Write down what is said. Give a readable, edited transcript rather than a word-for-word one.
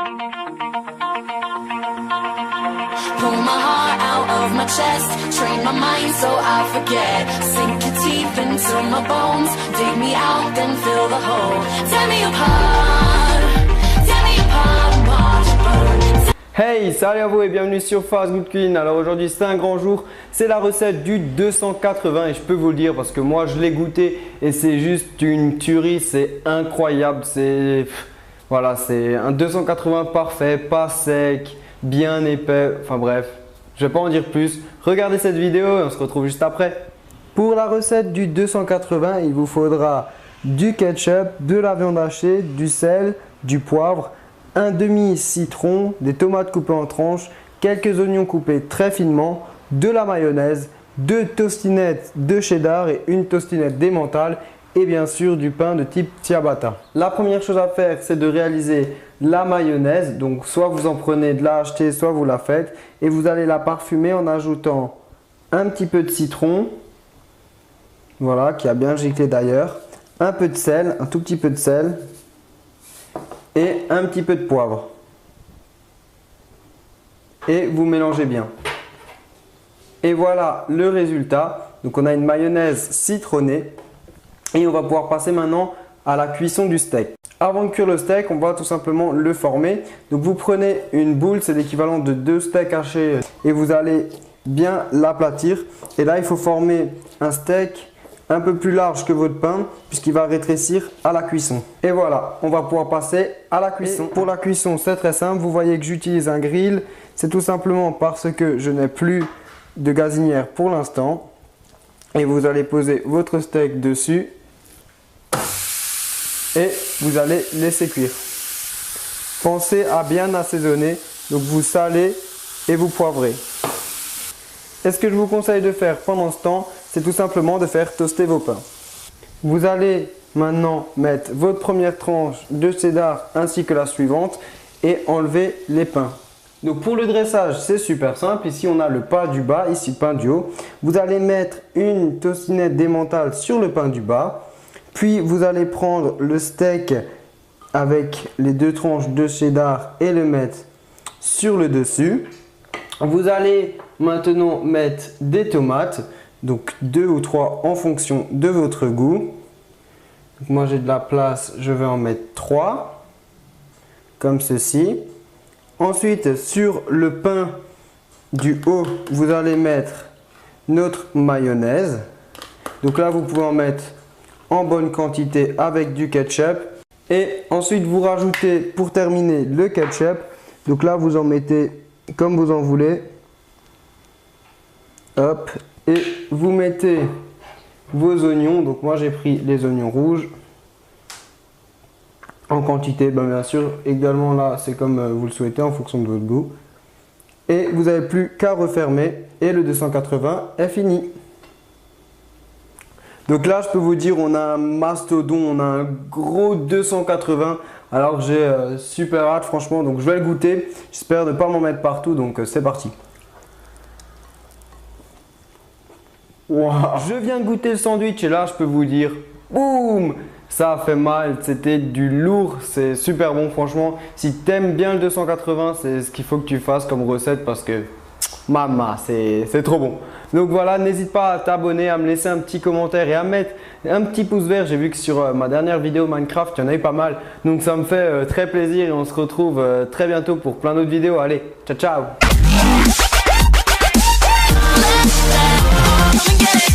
Pull my heart out of my chest, train my mind so I forget. Sink your teeth into my bones, dig me out, then fill the hole. Tear me apart and watch it burn. Hey, salut à vous et bienvenue sur Fast Good Clean. Alors aujourd'hui c'est un grand jour, c'est la recette du 280 et je peux vous le dire parce que moi je l'ai goûté et c'est juste une tuerie, c'est incroyable. Voilà, c'est un 280 parfait, pas sec, bien épais, enfin bref, je vais pas en dire plus. Regardez cette vidéo et on se retrouve juste après. Pour la recette du 280, il vous faudra du ketchup, de la viande hachée, du sel, du poivre, un demi-citron, des tomates coupées en tranches, quelques oignons coupés très finement, de la mayonnaise, 2 tostinettes de cheddar et une tostinette d'emmental et bien sûr du pain de type ciabatta. La première chose à faire, c'est de réaliser la mayonnaise. Donc soit vous en prenez de la achetée, soit vous la faites et vous allez la parfumer en ajoutant un petit peu de citron, voilà, qui a bien giclé d'ailleurs, un peu de sel, un tout petit peu de sel et un petit peu de poivre. Et vous mélangez bien. Et voilà le résultat. Donc on a une mayonnaise citronnée et on va pouvoir passer maintenant à la cuisson du steak. Avant de cuire le steak, on va tout simplement le former. Donc vous prenez une boule, c'est l'équivalent de 2 steaks hachés et vous allez bien l'aplatir. Et là il faut former un steak un peu plus large que votre pain puisqu'il va rétrécir à la cuisson. Et voilà, on va pouvoir passer à la cuisson. Et pour la cuisson, c'est très simple. Vous voyez que j'utilise un grill. C'est tout simplement parce que je n'ai plus de gazinière pour l'instant. Et vous allez poser votre steak dessus et vous allez laisser cuire. Pensez à bien assaisonner. Donc vous salez et vous poivrez. Et ce que je vous conseille de faire pendant ce temps, c'est tout simplement de faire toaster vos pains. Vous allez maintenant mettre votre première tranche de cheddar ainsi que la suivante et enlever les pains. Donc pour le dressage, c'est super simple. Ici, on a le pain du bas, ici le pain du haut. Vous allez mettre une tostinette d'emmental sur le pain du bas. Puis vous allez prendre le steak avec les 2 tranches de cheddar et le mettre sur le dessus. Vous allez maintenant mettre des tomates, donc 2 ou 3 en fonction de votre goût. Donc moi j'ai de la place, je vais en mettre 3, comme ceci. Ensuite sur le pain du haut, vous allez mettre notre mayonnaise. Donc là vous pouvez en mettre en bonne quantité avec du ketchup. Et ensuite vous rajoutez pour terminer le ketchup. Donc là vous en mettez comme vous en voulez. Hop, et vous mettez vos oignons. Donc moi j'ai pris les oignons rouges en quantité, bien sûr également là c'est comme vous le souhaitez en fonction de votre goût. Et vous n'avez plus qu'à refermer et le 280 est fini. Donc là je peux vous dire on a un mastodon, on a un gros 280. Alors j'ai super hâte franchement, donc je vais le goûter. J'espère ne pas m'en mettre partout, donc c'est parti. Wow. Je viens de goûter le sandwich et là je peux vous dire, boum, ça a fait mal, c'était du lourd, c'est super bon franchement. Si tu aimes bien le 280, c'est ce qu'il faut que tu fasses comme recette parce que maman, c'est trop bon. Donc voilà, n'hésite pas à t'abonner, à me laisser un petit commentaire et à mettre un petit pouce vert. J'ai vu que sur ma dernière vidéo Minecraft, il y en a eu pas mal. Donc ça me fait très plaisir et on se retrouve très bientôt pour plein d'autres vidéos. Allez, ciao ciao! Come and get it.